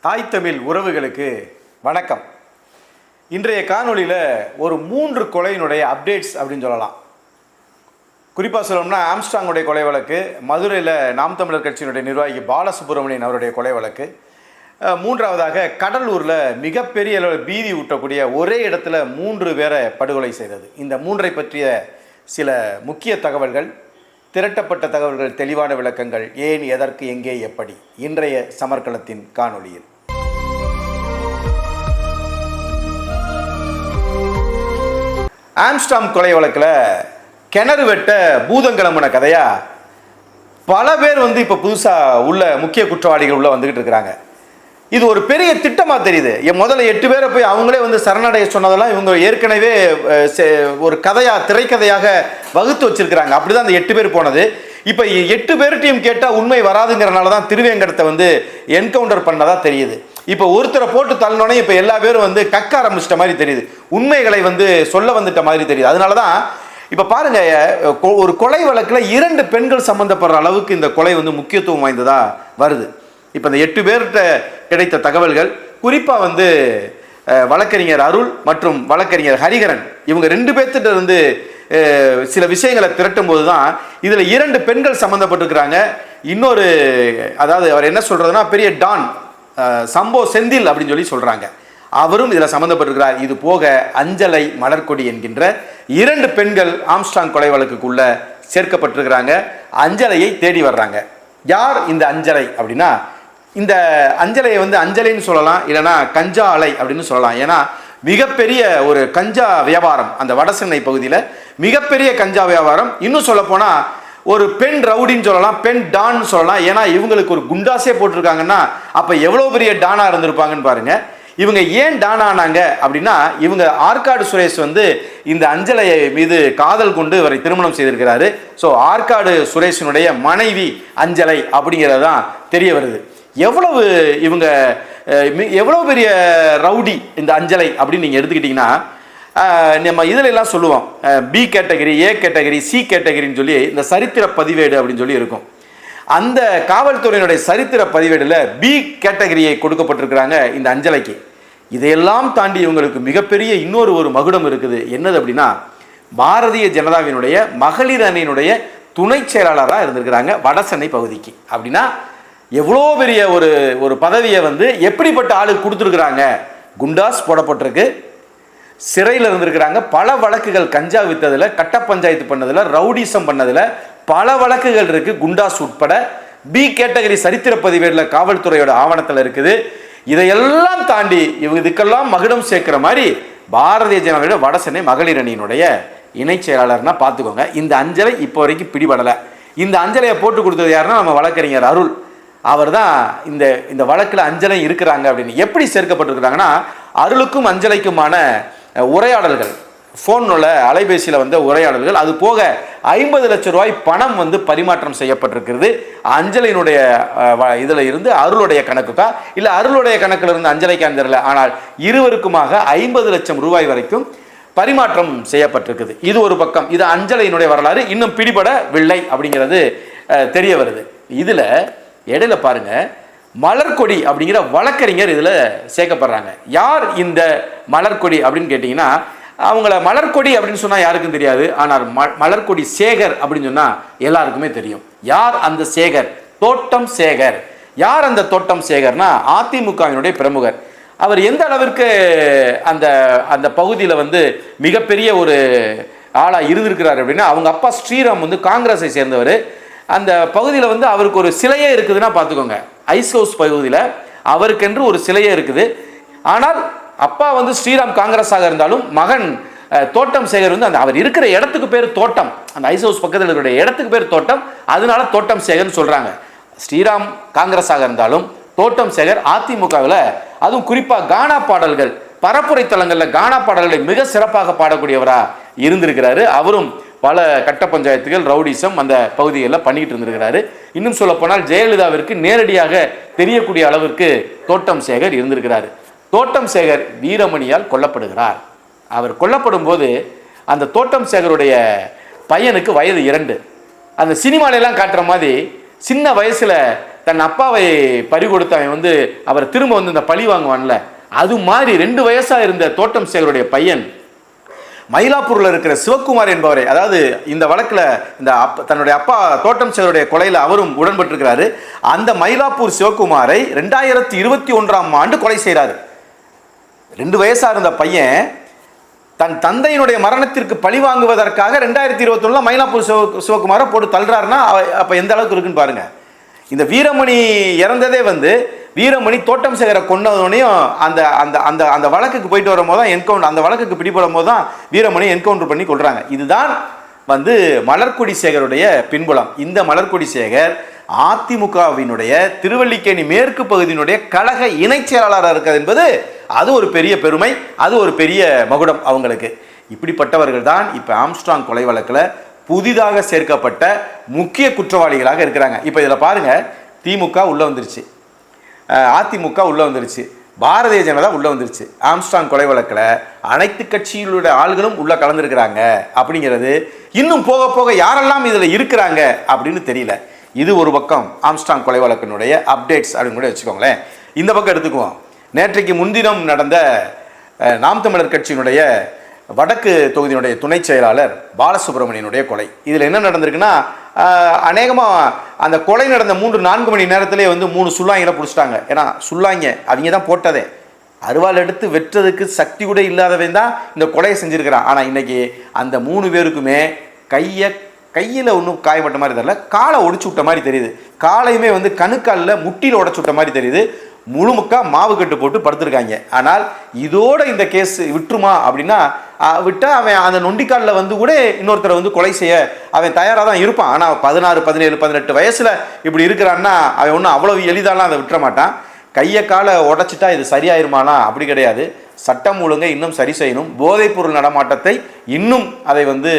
தாய் தமிழ் உறவுகளுக்கு வணக்கம். இன்றைய காணொளியில் ஒரு 3 கொலையினுடைய அப்டேட்ஸ் அப்படின்னு சொல்லலாம். குறிப்பாக சொல்லணும்னா ஆம்ஸ்ட்ராங்குடைய கொலை வழக்கு, மதுரையில் நாம் தமிழர் கட்சியினுடைய நிர்வாகி பாலசுப்ரமணியன் அவருடைய கொலை வழக்கு, மூன்றாவதாக கடலூரில் மிகப்பெரிய அளவில் பீதி ஊட்டக்கூடிய ஒரே இடத்துல 3 பேரை படுகொலை செய்தது. இந்த 3ஐ பற்றிய சில முக்கிய தகவல்கள், திரட்டப்பட்ட தகவல்கள், தெளிவான விளக்கங்கள், ஏன், எதற்கு, எங்கே, எப்படி, இன்றைய சமர்க்களத்தின் காணொளியில். ஆம்ஸ்ட்ராங் கொலை வழக்கில் கிணறு வெட்ட பூதம் கிளம்புன கதையா பல பேர் இப்போ புதுசாக உள்ள முக்கிய குற்றவாளிகள் உள்ள வந்துக்கிட்டு இருக்கிறாங்க. இது ஒரு பெரிய திட்டமாக தெரியுது. முதல்ல 8 பேரை போய் அவங்களே சரணடைய சொன்னதெல்லாம் இவங்க ஏற்கனவே ஒரு கதையாக, திரைக்கதையாக வகுத்து வச்சிருக்கிறாங்க. அப்படிதான் அந்த 8 பேர் போனது. இப்போ 8 பேர்ட்டையும் கேட்டால் உண்மை வராதுங்கிறனால தான் திருவேங்கடத்தை என்கவுண்டர் பண்ணதா தெரியுது. இப்போ ஒருத்தரை போட்டு தள்ளனோடனே இப்போ எல்லா பேரும் கக்க ஆரம்பிச்சிட்ட மாதிரி தெரியுது, உண்மைகளை சொல்ல வந்துட்ட மாதிரி தெரியுது. அதனால தான் இப்போ பாருங்க, ஒரு கொலை வழக்கில் 2 பெண்கள் சம்பந்தப்படுற அளவுக்கு இந்த கொலை முக்கியத்துவம் வாய்ந்ததா வருது. இப்போ இந்த 8 பேர்கிட்ட கிடைத்த தகவல்கள், குறிப்பாக வழக்கறிஞர் அருள் மற்றும் வழக்கறிஞர் ஹரிகரன், இவங்க 2 பேர்த்திட்ட இருந்து சில விஷயங்களை திரட்டும் போது தான் இதில் 2 பெண்கள் சம்மந்தப்பட்டிருக்கிறாங்க. இன்னொரு, அதாவது அவர் என்ன சொல்றதுன்னா, பெரிய டான் சம்போ செந்தில் அப்படின்னு சொல்றாங்க, அவரும் இதில் சம்மந்தப்பட்டிருக்கிறார். இது போக அஞ்சலை, மலர்கொடி என்கின்ற 2 பெண்கள் ஆம்ஸ்ட்ராங் கொலை வழக்குக்குள்ள சேர்க்கப்பட்டிருக்கிறாங்க. அஞ்சலையை தேடி வர்றாங்க. யார் இந்த அஞ்சலை அப்படின்னா, இந்த அஞ்சலையை அஞ்சலைன்னு சொல்லலாம், இல்லைன்னா கஞ்சா அலை அப்படின்னு சொல்லலாம். ஏன்னா மிகப்பெரிய ஒரு கஞ்சா வியாபாரம் அந்த வடசென்னை பகுதியில், மிகப்பெரிய கஞ்சா வியாபாரம். இன்னும் சொல்ல போனா ஒரு பெண் ரவுடின்னு சொல்லலாம், பெண் டான் சொல்லலாம். ஏன்னா இவங்களுக்கு ஒரு குண்டாசே போட்டிருக்காங்கன்னா அப்ப எவ்வளவு பெரிய டானா இருந்திருப்பாங்கன்னு பாருங்க. இவங்க ஏன் டான் ஆனாங்க அப்படின்னா, இவங்க ஆற்காடு சுரேஷ் இந்த அஞ்சலை மீது காதல் கொண்டு இவரை திருமணம் செய்திருக்கிறாரு. ஸோ ஆற்காடு சுரேஷனுடைய மனைவி அஞ்சலை அப்படிங்கிறது தான் தெரிய வருது. எவ்வளவு இவங்க எவ்வளவு பெரிய ரவுடி இந்த அஞ்சலை அப்படின்னு நீங்க எடுத்துக்கிட்டீங்கன்னா, நம்ம இதுல எல்லாம் சொல்லுவோம் B category, A category, C கேட்டகரின்னு சொல்லி இந்த சரித்திர பதிவேடு அப்படின்னு சொல்லி இருக்கும். அந்த காவல்துறையினுடைய சரித்திர பதிவேடுல பி கேட்டகரியை கொடுக்கப்பட்டிருக்கிறாங்க இந்த அஞ்சலைக்கு. இதையெல்லாம் தாண்டி இவங்களுக்கு மிகப்பெரிய இன்னொரு மகுடம் இருக்குது. என்னது அப்படின்னா, பாரதிய ஜனதாவினுடைய மகளிர் அணியினுடைய துணை செயலாளராக இருந்திருக்கிறாங்க வடசென்னை பகுதிக்கு. அப்படின்னா எவ்வளோ பெரிய ஒரு பதவியை எப்படிப்பட்ட ஆளுக்கு கொடுத்துருக்குறாங்க. குண்டாஸ் போடப்பட்டிருக்கு, சிறையில் இருந்திருக்கிறாங்க, பல வழக்குகள் கஞ்சா வித்ததில், கட்ட பஞ்சாயத்து பண்ணதில், ரவுடிசம் பண்ணதில் பல வழக்குகள் இருக்கு, குண்டாஸ் உட்பட. பி கேட்டகரி சரித்திர பதிவேடில் காவல்துறையோட ஆவணத்தில் இருக்குது. இதையெல்லாம் தாண்டி இவங்க இதுக்கெல்லாம் மகுடம் சேர்க்கிற மாதிரி பாரதிய ஜனதாவுடைய வடசென்னை மகளிர் அணியினுடைய இணை செயலாளர்னா பார்த்துக்கோங்க. இந்த அஞ்சலை இப்போ வரைக்கும் பிடிபடலை. இந்த அஞ்சலையை போட்டு கொடுத்தது யாருன்னா நம்ம வழக்கறிஞர் அருள். அவர் தான் இந்த வழக்கில் அஞ்சலை இருக்கிறாங்க அப்படின்னு. எப்படி சேர்க்கப்பட்டிருக்கிறாங்கன்னா, அருளுக்கும் அஞ்சலைக்குமான உரையாடல்கள், ஃபோனில் அலைபேசியில் உரையாடல்கள், அது போக 50 லட்சம் ரூபாய் பணம் பரிமாற்றம் செய்யப்பட்டிருக்கிறது. அஞ்சலினுடைய இதில் இருந்து அருளுடைய கணக்குக்கா இல்லை அருளுடைய கணக்கில் இருந்து அஞ்சலைக்கான்னு தெரியல, ஆனால் இருவருக்குமாக 50 லட்சம் ரூபாய் வரைக்கும் பரிமாற்றம் செய்யப்பட்டிருக்குது. இது ஒரு பக்கம். இது அஞ்சலையினுடைய வரலாறு இன்னும் பிடிபடவில்லை அப்படிங்கிறது தெரிய வருது. இதில் இடையில பாருங்க, மலர்கொடி அப்படிங்கிற வழக்கறிஞர் இதில் சேர்க்கப்படுறாங்க. யார் இந்த மலர்கொடி அப்படின்னு கேட்டிங்கன்னா, அவங்கள மலர்கொடி அப்படின்னு சொன்னால் யாருக்கும் தெரியாது, ஆனால் மலர்கொடி சேகர் அப்படின்னு சொன்னால் எல்லாருக்குமே தெரியும். யார் அந்த சேகர்? தோட்டம் சேகர். யார் அந்த தோட்டம் சேகர்னா, அதிமுகவினுடைய பிரமுகர். அவர் எந்த அளவிற்கு அந்த பகுதியில் மிகப்பெரிய ஒரு ஆளாக இருந்திருக்கிறார் அப்படின்னா, அவங்க அப்பா ஸ்ரீராம் காங்கிரஸை சேர்ந்தவர். அந்த பகுதியில் அவருக்கு ஒரு சிலையே இருக்குதுன்னா பார்த்துக்கோங்க. ஐஸ் ஹவுஸ் பகுதியில் அவருக்கென்று ஒரு சிலையே இருக்குது. ஆனால் அப்பா ஸ்ரீராம் காங்கிரஸாக இருந்தாலும் மகன் தோட்டம் சேகர் அவர் இருக்கிற இடத்துக்கு பேர் தோட்டம். அந்த ஐஸ் ஹவுஸ் பக்கத்தில் இருக்கிற இடத்துக்கு பேர் தோட்டம், அதனால தோட்டம் சேகர்னு சொல்றாங்க. ஸ்ரீராம் காங்கிரஸாக இருந்தாலும் தோட்டம் சேகர் அதிமுகவில், அதுவும் குறிப்பாக கானா பாடல்கள், பரப்புரை தலங்களில் கானா பாடல்களை மிக சிறப்பாக பாடக்கூடியவராக இருந்திருக்கிறாரு. அவரும் பல கட்ட பஞ்சாயத்துகள், ரவுடிசம் அந்த பகுதிகளில் பண்ணிக்கிட்டு இருந்திருக்கிறாரு. இன்னும் சொல்ல போனால் ஜெயலலிதாவிற்கு நேரடியாக தெரியக்கூடிய அளவிற்கு தோட்டம் சேகர் இருந்திருக்கிறாரு. தோட்டம் சேகர் வீரமணியால் கொல்லப்படுகிறார். அவர் கொல்லப்படும் போது அந்த தோட்டம் சேகருடைய பையனுக்கு வயது 2. அந்த சினிமாலெல்லாம் காட்டுற மாதிரி சின்ன வயசுல தன் அப்பாவை பறிகொடுத்து அவன் வந்து அவர் திரும்ப வந்து இந்த பழி வாங்குவான்ல, அது மாதிரி 2 வயசா இருந்த தோட்டம் சேகருடைய பையன் மயிலாப்பூர்ல இருக்கிற சிவக்குமார் என்பவரை, அதாவது இந்த வழக்குல இந்த தன்னுடைய அப்பா தோட்டம் சேகருடைய கொலையில அவரும் உடன்பட்டிருக்கிறாரு. அந்த மயிலாப்பூர் சிவக்குமாரை 2021ஆம் ஆண்டு கொலை செய்கிறாரு. 2 வயசா இருந்த பையன் தன் தந்தையினுடைய மரணத்திற்கு பழி வாங்குவதற்காக 2021 மயிலாப்பூர் சிவகுமாரை போட்டு தள்ளுறாருன்னா அப்ப எந்த அளவுக்கு இருக்குன்னு பாருங்க. இந்த வீரமணி இறந்ததே வந்து வீரமணி தோட்டம் சேகரை கொண்டவனையும் அந்த அந்த அந்த அந்த வழக்குக்கு போயிட்டு வரும்போது தான் என்கவுண்டர், அந்த வழக்குக்கு பிடிபடும் போது தான் வீரமணி என்கவுண்டர் பண்ணி கொள்றாங்க. இதுதான் வந்து மலர்கொடி சேகருடைய பின்புலம். இந்த மலர்கொடி சேகர் அதிமுகவினுடைய திருவல்லிக்கேணி மேற்கு பகுதியினுடைய கழக இணைச் செயலாளராக இருக்கிறது என்பது அது ஒரு பெரிய பெருமை, அது ஒரு பெரிய மகுடம் அவங்களுக்கு. இப்படிப்பட்டவர்கள் தான் இப்போ ஆம்ஸ்ட்ராங் கொலை வழக்கில் புதிதாக சேர்க்கப்பட்ட முக்கிய குற்றவாளிகளாக இருக்கிறாங்க. இப்போ இதில் பாருங்க, திமுக உள்ள வந்துருச்சு, அதிமுக உள்ள வந்துருச்சு, பாரதிய ஜனதா உள்ள வந்துருச்சு. ஆம்ஸ்ட்ராங் கொலை வழக்கில் அனைத்து கட்சிகளுடைய ஆள்களும் உள்ள கலந்துருக்கிறாங்க. அப்படிங்கிறது இன்னும் போக போக யாரெல்லாம் இதில் இருக்கிறாங்க அப்படின்னு தெரியல. இது ஒரு பக்கம் ஆம்ஸ்ட்ராங் கொலை வழக்கினுடைய அப்டேட்ஸ் அப்படின்னு கூட வச்சுக்கோங்களேன். இந்த பக்கம் எடுத்துக்குவோம். நேற்றைக்கு முன்தினம் நடந்த நாம் தமிழர் கட்சியினுடைய வடக்கு தொகுதியினுடைய துணை செயலாளர் பாலசுப்ரமணியனுடைய கொலை. இதில் என்ன நடந்திருக்குன்னா, அநேகமாக அந்த கொலை நடந்த 3-4 மணி நேரத்திலே வந்து 3 சுள்ளாங்களை பிடிச்சிட்டாங்க. ஏன்னா சுள்ளாங்க அவங்க தான் போட்டதே, அருவாள் எடுத்து வெட்டுறதுக்கு சக்தி கூட இல்லாதவன் தான் இந்த கொலையை செஞ்சுருக்கிறான். ஆனால் இன்னைக்கு அந்த 3 பேருக்குமே கையில் ஒன்றும் காயப்பட்ட மாதிரி தெரியல, காலை ஒடிச்சு விட்ட மாதிரி தெரியுது. காலையுமே வந்து கணுக்காலில் முட்டியில் உடச்சு விட்ட மாதிரி தெரியுது. முழுமுக்கா மாவு கட்டு போட்டு படுத்திருக்காங்க. ஆனால் இதோட இந்த கேஸ் விட்டுருமா அப்படின்னா விட்டா அவன் அந்த நொண்டிக்காலில் வந்து கூட இன்னொருத்தரை வந்து கொலை செய்ய அவன் தயாராக தான் இருப்பான். ஆனால் 16, 17, 18 வயசில் இப்படி இருக்கிறான்னா அவன் ஒன்றும் அவ்வளவு எளிதாலாம் அதை விட்டுற மாட்டான். கையை காலை உடைச்சிட்டா இது சரியாயிருமானா அப்படி கிடையாது. சட்டம் ஒழுங்கை இன்னும் சரி செய்யணும். போதைப்பொருள் நடமாட்டத்தை இன்னும் அதை வந்து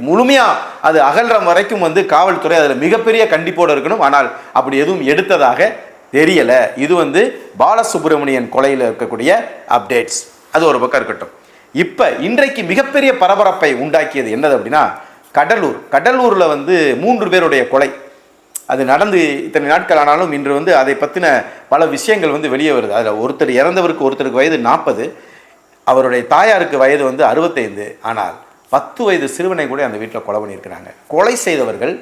முழுமையாக அது அகல்ற வரைக்கும் வந்து காவல்துறை அதில் மிகப்பெரிய கண்டிப்போடு இருக்கணும். ஆனால் அப்படி எதுவும் எடுத்ததாக தெரியல. இது வந்து பாலசுப்ரமணியன் கொலையில் இருக்கக்கூடிய அப்டேட்ஸ். அது ஒரு பக்கம் இருக்கட்டும். இப்போ இன்றைக்கு மிகப்பெரிய பரபரப்பை உண்டாக்கியது என்னது அப்படின்னா, கடலூரில் வந்து 3 பேருடைய கொலை. அது நடந்து இத்தனை நாட்கள் ஆனாலும் இன்று வந்து அதை பற்றின பல விஷயங்கள் வந்து வெளியே வருது. அதில் ஒருத்தர் இறந்தவருக்கு ஒருத்தருக்கு வயது 40, அவருடைய தாயாருக்கு வயது வந்து 65. ஆனால் 10 வயது சிறுவனை கூட அந்த வீட்டில் கொலை பண்ணியிருக்கிறாங்க. கொலை செய்தவர்கள்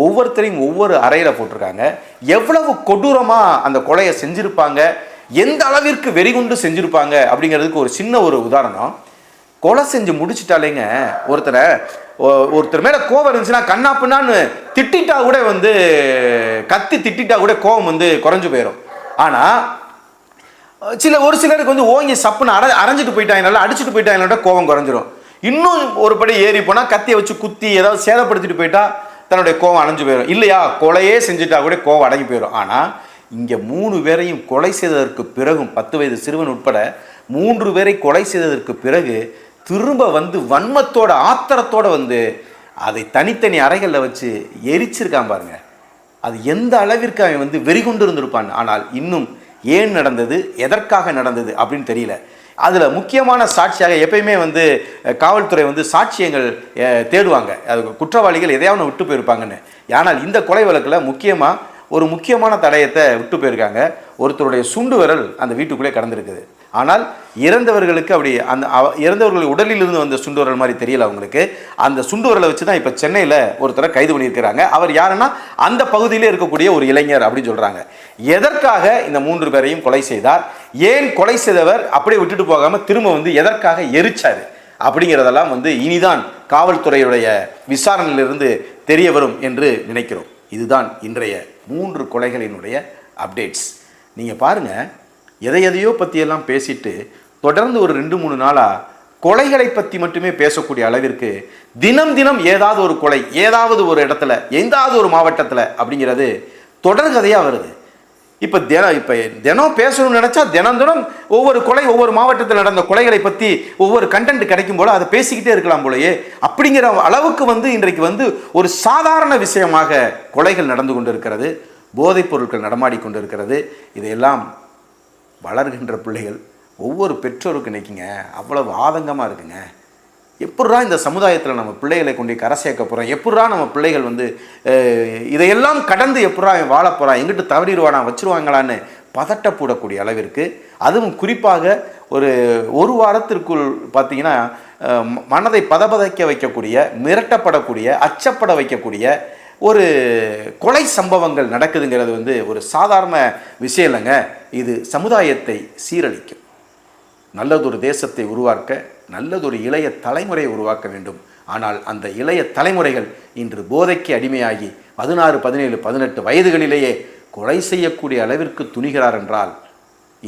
ஒவ்வொருத்தரையும் ஒவ்வொரு அறையில் போட்டிருக்காங்க. எவ்வளவு கொடூரமாக அந்த கொலையை செஞ்சுருப்பாங்க, எந்த அளவிற்கு வெறிகுண்டு செஞ்சுருப்பாங்க அப்படிங்கிறதுக்கு ஒரு சின்ன ஒரு உதாரணம். கொலை செஞ்சு முடிச்சுட்டாலேங்க ஒருத்தர் மேலே கோவம் இருந்துச்சுன்னா கண்ணாப்புனான்னு திட்டிட்டா கூட வந்து கத்தி திட்டிட்டா கூட கோவம் வந்து குறைஞ்சு போயிடும். ஆனால் ஒரு சிலருக்கு வந்து ஓங்கி சப்புன்னு அரைஞ்சிட்டு போயிட்டாங்கனால அடிச்சுட்டு போயிட்டாங்கனால கோவம் குறைஞ்சிரும். இன்னும் ஒரு படி ஏறி போனால் கத்தியை வச்சு குத்தி ஏதாவது சேதப்படுத்திட்டு போயிட்டா தன்னுடைய கோவம் அணைஞ்சு போயிடும். இல்லையா, கொலையே செஞ்சுட்டா கூட கோவம் அடங்கி போயிடும். ஆனால் இங்கே 3 பேரையும் கொலை செய்ததற்கு பிறகும் 10 வயது சிறுவன் உட்பட 3 பேரை கொலை செய்ததற்கு பிறகு திரும்ப வந்து வன்மத்தோட ஆத்திரத்தோட வந்து அதை தனித்தனி அறைகளில் வச்சு எரிச்சிருக்கான் பாருங்க. அது எந்த அளவிற்கு அவன் வந்து வெறிகொண்டு இருந்திருப்பான். ஆனால் இன்னும் ஏன் நடந்தது, எதற்காக நடந்தது அப்படின்னு தெரியல. அதில் முக்கியமான சாட்சியாக எப்பயுமே வந்து காவல்துறை வந்து சாட்சியங்கள் தேடுவாங்க, அது குற்றவாளிகள் எதையாவது விட்டு போயிருப்பாங்கன்னு. ஆனால் இந்த கொலை வழக்கில் ஒரு முக்கியமான தடயத்தை விட்டு போயிருக்காங்க. ஒருத்தருடைய சுண்டு விரல் அந்த வீட்டுக்குள்ளே கடந்திருக்குது. ஆனால் இறந்தவர்களுக்கு அப்படி அந்த இறந்தவர்கள் உடலிலிருந்து வந்த சுண்டு விரல் மாதிரி தெரியல அவங்களுக்கு. அந்த சுண்டு விரலை வச்சு தான் இப்போ சென்னையில் ஒருத்தரை கைது பண்ணியிருக்கிறாங்க. அவர் யாருன்னா அந்த பகுதியிலே இருக்கக்கூடிய ஒரு இளைஞர் அப்படின்னு சொல்கிறாங்க. எதற்காக இந்த 3 பேரையும் கொலை செய்தார், ஏன் கொலை செய்தவர் அப்படியே விட்டுட்டு போகாமல் திரும்ப வந்து எதற்காக எரிச்சார் அப்படிங்கிறதெல்லாம் வந்து இனிதான் காவல்துறையுடைய விசாரணையிலிருந்து தெரிய வரும் என்று நினைக்கிறோம். இதுதான் இன்றைய 3 கொலைகளினுடைய அப்டேட்ஸ். நீங்கள் பாருங்கள், எதையோ பற்றியெல்லாம் பேசிட்டு தொடர்ந்து ஒரு 2-3 நாளாக கொலைகளை பற்றி மட்டுமே பேசக்கூடிய அளவிற்கு தினம் தினம் ஏதாவது ஒரு கொலை ஏதாவது ஒரு இடத்துல எந்தாவது ஒரு மாவட்டத்தில் அப்படிங்கிறது தொடர்கதையாக வருது. இப்போ தினம் பேசணும்னு நினச்சா தினம் ஒவ்வொரு கொலை ஒவ்வொரு மாவட்டத்தில் நடந்த கொலைகளை பற்றி ஒவ்வொரு கண்டென்ட் கிடைக்கும் போல அதை பேசிக்கிட்டே இருக்கலாம் போலயே. அப்படிங்கிற அளவுக்கு வந்து இன்றைக்கு வந்து ஒரு சாதாரண விஷயமாக கொலைகள் நடந்து கொண்டு இருக்கிறது, போதைப் பொருட்கள் நடமாடி கொண்டு இருக்கிறது. இதையெல்லாம் வளர்கின்ற பிள்ளைகள் ஒவ்வொரு பெற்றோருக்கு நினைக்குங்க அவ்வளவு ஆதங்கமாக இருக்குங்க. எப்பட்றா இந்த சமுதாயத்தில் நம்ம பிள்ளைகளை கொண்டு கரை சேர்க்க போகிறோம், எப்பட்றா நம்ம பிள்ளைகள் வந்து இதையெல்லாம் கடந்து எப்பட்றா வாழ போகிறான், எங்கிட்ட தவறிடுவானா வச்சுருவாங்களான்னு பதட்டப்படக்கூடிய அளவிற்கு, அதுவும் குறிப்பாக ஒரு வாரத்திற்குள் பார்த்திங்கன்னா மனதை பதபதைக்க வைக்கக்கூடிய, மிரட்டப்படக்கூடிய, அச்சப்பட வைக்கக்கூடிய ஒரு கொலை சம்பவங்கள் நடக்குதுங்கிறது வந்து ஒரு சாதாரண விஷயம் இல்லைங்க. இது சமுதாயத்தை சீரழிக்கும். நல்லதொரு தேசத்தை உருவாக்க, நல்லதொரு இளைய தலைமுறையை உருவாக்க வேண்டும். ஆனால் அந்த இளைய தலைமுறைகள் இன்று போதைக்கு அடிமையாகி 16, 17, 18 வயதுகளிலேயே கொலை செய்யக்கூடிய அளவிற்கு துணிகிறார் என்றால்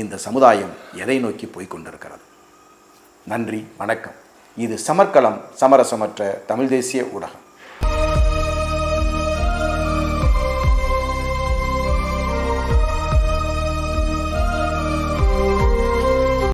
இந்த சமுதாயம் எதை நோக்கி போய்கொண்டிருக்கிறது? நன்றி, வணக்கம். இது சமர்க்களம், சமரசமற்ற தமிழ் தேசிய ஊடகம்.